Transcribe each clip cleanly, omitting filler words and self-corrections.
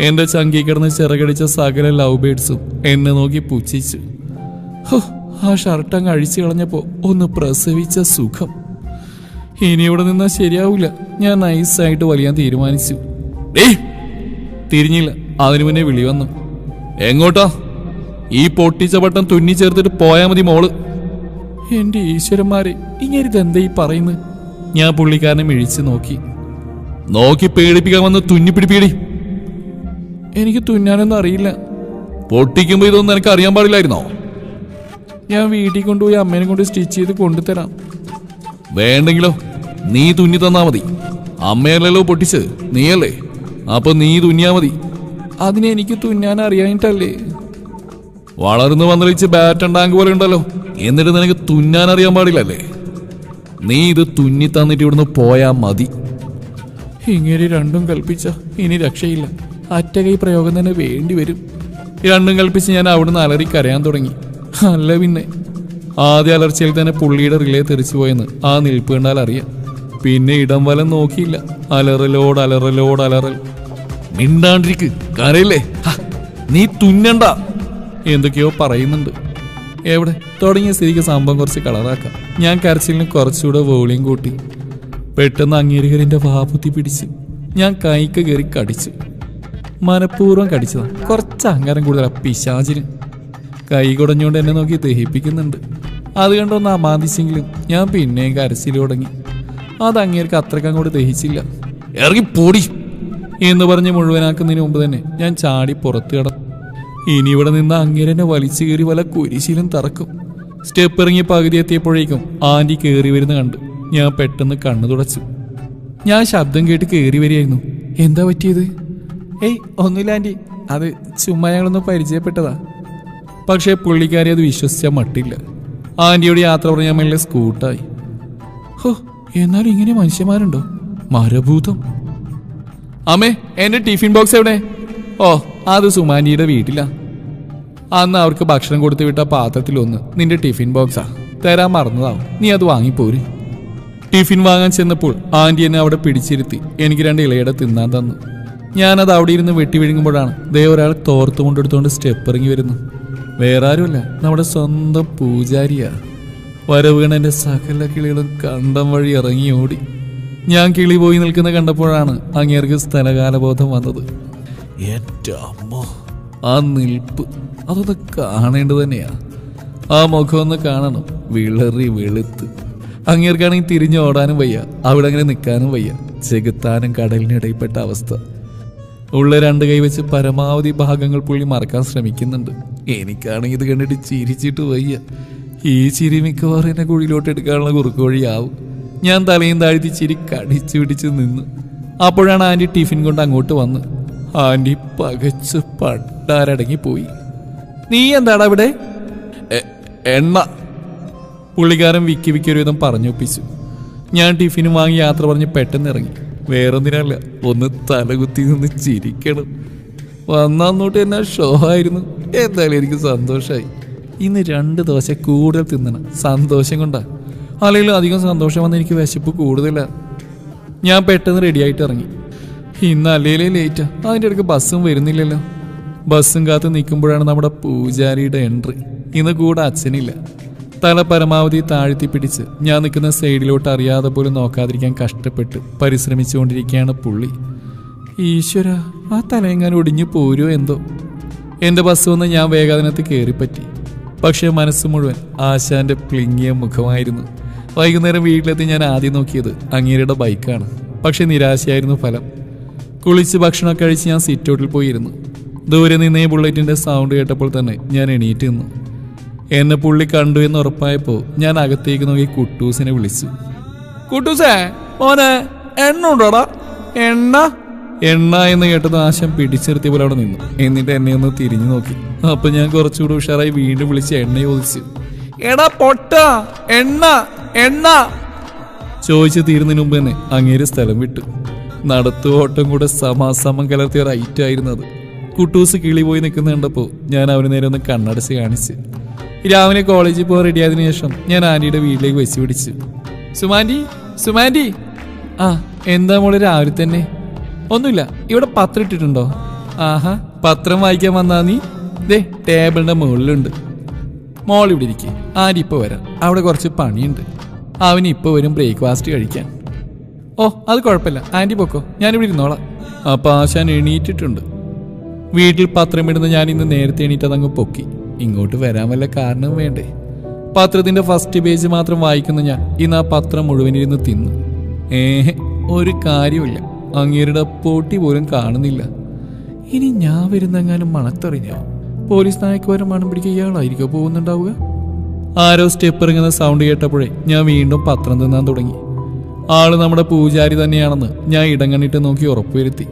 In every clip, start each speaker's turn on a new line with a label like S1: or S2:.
S1: എന്റെ ചങ്കി കിടന്ന് ചിറകടിച്ച സകല ലവ് ബേഡ്സും എന്നെ നോക്കി പുച്ഛിച്ചു. ആ ഷർട്ട് അങ്ങ് അഴിച്ചു കളഞ്ഞപ്പോ ഒന്ന് പ്രസവിച്ച സുഖം. ഇനി ഇവിടെ നിന്നാൽ ശരിയാവില്ല. ഞാൻ നൈസായിട്ട് വലിയാൻ തീരുമാനിച്ചു. തിരിഞ്ഞില്ല. അതിനു മുന്നേ വിളി വന്നു. എങ്ങോട്ടാ? ഈ പൊട്ടിച്ച ബട്ടൺ തുന്നി ചേർത്തിട്ട് പോയാ മതി മോള്. എന്റെ ഈശ്വരന്മാരെ, ഇങ്ങനെന്താ ഈ പറയുന്നത്? ഞാൻ പുള്ളിക്കാരനെ മിഴിച്ച് നോക്കി പേടിപ്പിക്കാൻ വന്ന് തുന്നിപ്പിടിപ്പിടി. എനിക്ക് തുന്നാനൊന്നും അറിയില്ല. പൊട്ടിക്കുമ്പോ ഇതൊന്നും എനിക്ക് അറിയാൻ പാടില്ലായിരുന്നോ? ഞാൻ വീട്ടിൽ കൊണ്ടുപോയി അമ്മേനെ കൊണ്ട് സ്റ്റിച്ച് ചെയ്ത് കൊണ്ടുതരാം. വേണ്ടെങ്കിലോ നീ തുന്നി തന്നാ മതി. അമ്മയല്ലല്ലോ പൊട്ടിച്ച്, നീയല്ലേ? അപ്പൊ നീ തുന്നിയാ മതി. അതിനെനിക്ക് തുന്നാൻ അറിയാനിട്ടല്ലേ? വളർന്നു വന്നിച്ച് ബാറ്റൻ ടാങ്ക് പോലെ ഉണ്ടല്ലോ, എന്നിട്ട് നിനക്ക് തുന്നാൻ അറിയാൻ പാടില്ലല്ലേ? നീ ഇത് തുന്നി തന്നിട്ട് ഇവിടുന്ന് പോയാ മതി. ഇങ്ങനെ രണ്ടും കൽപ്പിച്ച ഇനി രക്ഷയില്ല. അറ്റകൈ പ്രയോഗം തന്നെ വേണ്ടി വരും. രണ്ടും കൽപ്പിച്ച് ഞാൻ അവിടുന്ന് അലറി കരയാൻ തുടങ്ങി. അല്ല പിന്നെ ആദ്യ അലർച്ചയിൽ തന്നെ പുള്ളിയുടെ റിലേ തെറിച്ചു പോയെന്ന് ആ നിൽപ്പ് കണ്ടാൽ അറിയാം. പിന്നെ ഇടം വലം നോക്കിയില്ല. അലറൽ. മിണ്ടാണ്ടിരിക്ക്, കരയില്ലേ? നീ തുന്നണ്ട. എന്തൊക്കെയോ പറയുന്നുണ്ട്. എവിടെ? തുടങ്ങിയ സ്ഥിതിക്ക് സംഭവം കുറച്ച് കളറാക്കാം. ഞാൻ കരച്ചിലിന് കുറച്ചുകൂടെ വോളിയം കൂട്ടി. പെട്ടെന്ന് അങ്ങേരികരിന്റെ വാപുത്തി പിടിച്ച് ഞാൻ കൈക്ക് കയറി കടിച്ചു. മനഃപൂർവ്വം കടിച്ചതാ. കുറച്ച് അഹങ്കാരം കൂടുതലാ പിശാചിന്. കൈ കുടഞ്ഞുകൊണ്ട് എന്നെ നോക്കി ദഹിപ്പിക്കുന്നുണ്ട്. അത് കണ്ടൊന്ന് അമാന്തിച്ചെങ്കിലും ഞാൻ പിന്നെയും കരച്ചിൽ തുടങ്ങി. അത് അങ്ങേർക്ക് അത്രയ്ക്ക് അങ്ങോട്ട് ദഹിച്ചില്ല. ഇറങ്ങി പൊടി എന്ന് പറഞ്ഞ് മുഴുവനാക്കുന്നതിന് മുമ്പ് തന്നെ ഞാൻ ചാടി പുറത്ത് കിടന്നു. ഇനി ഇവിടെ നിന്ന് അങ്ങേരെന്നെ വലിച്ചു കയറി വല്ല കുരിശിലും തറക്കും. സ്റ്റെപ്പ് ഇറങ്ങി പകുതി എത്തിയപ്പോഴേക്കും ആന്റി കയറി വരുന്ന കണ്ടു. ഞാൻ പെട്ടെന്ന് കണ്ണു തുടച്ചു. ഞാൻ ശബ്ദം കേട്ട് കയറി വരികയായിരുന്നു. എന്താ പറ്റിയത്? ഒന്നുമില്ല ആന്റി, അത് ചുമ്മാ ഞങ്ങളൊന്ന് പരിചയപ്പെട്ടതാ. പക്ഷേ പുള്ളിക്കാരി അത് വിശ്വസിച്ചാൽ മട്ടില്ല. ആന്റിയോട് യാത്ര പറഞ്ഞാൽ മെല്ലെ സ്കൂട്ടായി. എന്നാലും ഇങ്ങനെ മനുഷ്യന്മാരുണ്ടോ? മരഭൂതം. അമ്മേ, എന്റെ ടിഫിൻ ബോക്സ് എവിടെ? അത് സുമാനിയുടെ വീട്ടിലാ. അന്ന് അവർക്ക് ഭക്ഷണം കൊടുത്തു വിട്ട പാത്രത്തിലൊന്ന് നിന്റെ ടിഫിൻ ബോക്സാ. തരാൻ മറന്നതാവും. നീ അത് വാങ്ങിപ്പോര്. ടിഫിൻ വാങ്ങാൻ ചെന്നപ്പോൾ ആന്റി എന്നെ അവിടെ പിടിച്ചിരുത്തി എനിക്ക് 2 ഇലയട തിന്നാൻ തന്നു. ഞാനത് അവിടെ ഇരുന്ന് വെട്ടി വിഴുങ്ങുമ്പോഴാണ് ഒരാൾ തോർത്ത് കൊണ്ടെടുത്തുകൊണ്ട് സ്റ്റെപ്പ് ഇറങ്ങി വരുന്നു. വേറെ ആരുമല്ല, നമ്മുടെ സ്വന്തം പൂജാരിയാ. വരവീണ എൻ്റെ സകല കിളികളും കണ്ടം വഴി ഇറങ്ങി ഓടി. ഞാൻ കിളി പോയി നിൽക്കുന്ന കണ്ടപ്പോഴാണ് അങ്ങേർക്ക് സ്ഥലകാലബോധം വന്നത്. എൻ്റെ അമ്മ, ആ നിൽപ്പ് അതൊന്ന് കാണേണ്ടത് തന്നെയാ. ആ മുഖം ഒന്ന് കാണണം. വിളറി വെളുത്ത്. അങ്ങേർക്കാണെങ്കിൽ തിരിഞ്ഞ് ഓടാനും വയ്യ, അവിടെ അങ്ങനെ നിൽക്കാനും വയ്യ. ചെകുത്താനും കടലിനിടയിൽപ്പെട്ട അവസ്ഥ. ഉള്ള 2 കൈ വെച്ച് പരമാവധി ഭാഗങ്ങൾ പുള്ളി മറക്കാൻ ശ്രമിക്കുന്നുണ്ട്. എനിക്കാണെങ്കിൽ ഇത് കണ്ടിട്ട് ചിരിച്ചിട്ട് വയ്യ. ഈ ചിരി മിക്കവാറും എന്നെ കുഴിയിലോട്ട് എടുക്കാനുള്ള കുറുക്ക് വഴിയാവും. ഞാൻ തലയും താഴ്ത്തി ചിരി കടിച്ചു പിടിച്ച് നിന്നു. അപ്പോഴാണ് ആന്റി ടിഫിൻ കൊണ്ട് അങ്ങോട്ട് വന്ന്. ആന്റി പകച്ച് പണ്ടാരടങ്ങിപ്പോയി. നീ എന്താടാ ഇവിടെ? എണ്ണ. പുള്ളിക്കാരൻ വിക്കി ഒരു വിധം പറഞ്ഞൊപ്പിച്ചു. ഞാൻ ടിഫിനും വാങ്ങി യാത്ര പറഞ്ഞ് പെട്ടെന്ന് ഇറങ്ങി. വേറൊന്നിനല്ല, ഒന്ന് തലകുത്തി നിന്ന് ചിരിക്കണം. വന്നോട്ട് എന്നാ ഷോ ആയിരുന്നു. എന്തായാലും എനിക്ക് സന്തോഷമായി. ഇന്ന് 2 ദോശ കൂടുതൽ തിന്നണം. സന്തോഷം കൊണ്ടാ. അല്ലെങ്കിലും അധികം സന്തോഷം വന്ന് എനിക്ക് വിശപ്പ് കൂടുതലാ. ഞാൻ പെട്ടെന്ന് റെഡിയായിട്ട് ഇറങ്ങി. ഇന്ന് അല്ലേലേ ലേറ്റാ. അതിൻ്റെ ഇടയ്ക്ക് ബസ്സും വരുന്നില്ലല്ലോ. ബസ്സും കാത്ത് നിൽക്കുമ്പോഴാണ് നമ്മുടെ പൂജാരിയുടെ എൻട്രി. ഇന്ന് കൂടെ അച്ഛനില്ല. തല പരമാവധി താഴ്ത്തി പിടിച്ച് ഞാൻ നിൽക്കുന്ന സൈഡിലോട്ട് അറിയാതെ പോലും നോക്കാതിരിക്കാൻ കഷ്ടപ്പെട്ട് പരിശ്രമിച്ചുകൊണ്ടിരിക്കുകയാണ് പുള്ളി. ഈശ്വര, ആ തലയെങ്ങാനും ഒടിഞ്ഞു പോരോ എന്തോ. എൻ്റെ ബസ് വന്ന് ഞാൻ വേഗത്തിനകത്ത് കയറിപ്പറ്റി. പക്ഷേ മനസ്സ് മുഴുവൻ ആശാന്റെ പ്ലിങ്ങിയ മുഖമായിരുന്നു. വൈകുന്നേരം വീട്ടിലെത്തി ഞാൻ ആദ്യം നോക്കിയത് അങ്ങേരുടെ ബൈക്കാണ്. പക്ഷെ നിരാശയായിരുന്നു ഫലം. കുളിച്ച് ഭക്ഷണം കഴിച്ച് ഞാൻ സിറ്റൗട്ടിൽ പോയിരുന്നു. ദൂരെ നിന്നേ ബുള്ളറ്റിന്റെ സൗണ്ട് കേട്ടപ്പോൾ തന്നെ ഞാൻ എണീറ്റ് നിന്നു. എന്നെ പുള്ളി കണ്ടു എന്ന് ഉറപ്പായപ്പോൾ ഞാൻ അകത്തേക്ക് നോക്കി കുട്ടൂസിനെ വിളിച്ചു. കുട്ടൂസേ, മോനെ എണ്ണ ഉണ്ടോടാ? എണ്ണ എന്ന് കേട്ടത് ആശം പിടിച്ചെടുത്തിയ പോലെ അവിടെ നിന്നു. എന്നിട്ട് എന്നെ ഒന്ന് തിരിഞ്ഞു നോക്കി. അപ്പൊ ഞാൻ കുറച്ചുകൂടെ ഉഷാറായി വീണ്ടും വിളിച്ച് എണ്ണ ചോദിച്ചു. എടാ പൊട്ട, എണ്ണ ചോദിച്ചു തീരുന്നതിന് മുമ്പ് തന്നെ അങ്ങേര് സ്ഥലം വിട്ടു. നടത്തു ഓട്ടം കൂടെ സമാസമം കലർത്തിയ റൈറ്റായിരുന്നു അത്. കുട്ടൂസ് കിളി പോയി നിൽക്കുന്ന കണ്ടപ്പോൾ ഞാൻ അവന് നേരെ ഒന്ന് കണ്ണടച്ച് കാണിച്ച്. രാവിലെ കോളേജിൽ പോകാൻ റെഡിയായതിനു ശേഷം ഞാൻ ആന്റിയുടെ വീട്ടിലേക്ക് വെച്ച് പിടിച്ചു. സുമാൻറ്റി. എന്താ മോള് രാവിലെ തന്നെ? ഒന്നുമില്ല, ഇവിടെ പത്രം ഇട്ടിട്ടുണ്ടോ? ആഹാ, പത്രം വായിക്കാൻ വന്നാ നീ? ദേ ടേബിളിന്റെ മുകളിലുണ്ട്. മോൾ ഇവിടെ ഇരിക്കെ, ആരിപ്പോ വരാം. അവിടെ കുറച്ച് പണിയുണ്ട്. അവന് ഇപ്പൊ വരും ബ്രേക്ക്ഫാസ്റ്റ് കഴിക്കാൻ. ഓ, അത് കുഴപ്പമില്ല, ആന്റി പൊക്കോ, ഞാനിവിടെ ഇരുന്നോളാം. അപ്പൊ ആശാൻ എണീറ്റിട്ടുണ്ട്. വീട്ടിൽ പത്രം ഇടുന്ന ഞാൻ ഇന്ന് നേരത്തെ എണീറ്റതങ്ങ് പൊക്കി. ഇങ്ങോട്ട് വരാൻ വല്ല കാരണവും വേണ്ടേ? പത്രത്തിന്റെ ഫസ്റ്റ് പേജ് മാത്രം വായിക്കുന്ന ഞാൻ ഇന്ന് ആ പത്രം മുഴുവനിരുന്ന് തിന്നു. ഒരു കാര്യമില്ല, അങ്ങേരുടെ പൊട്ടി പോലും കാണുന്നില്ല. ഇനി ഞാൻ വരുന്നെങ്ങാനും മണത്തറിഞ്ഞോ? പോലീസ് നായക്കുവരം മണം പിടിക്കുക ഇയാളായിരിക്കോ പോകുന്നുണ്ടാവുക? ആരോ സ്റ്റെപ്പ് ഇറങ്ങുന്ന സൗണ്ട് കേട്ടപ്പോഴേ ഞാൻ വീണ്ടും പത്രം തിന്നാൻ തുടങ്ങി. ആള് നമ്മുടെ പൂജാരി തന്നെയാണെന്ന് ഞാൻ ഇടങ്ങണിട്ട് നോക്കി ഉറപ്പുവരുത്തി.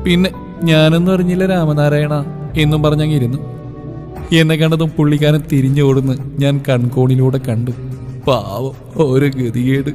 S1: പിന്നെ ഞാനൊന്നും അറിഞ്ഞില്ല രാമനാരായണ എന്നും പറഞ്ഞങ്ങിരുന്നു. എന്നെ കണ്ടതും പുള്ളിക്കാരൻ തിരിഞ്ഞോടുന്ന് ഞാൻ കൺകോണിലൂടെ കണ്ടു. പാവം, ഒരു ഗതികേട്.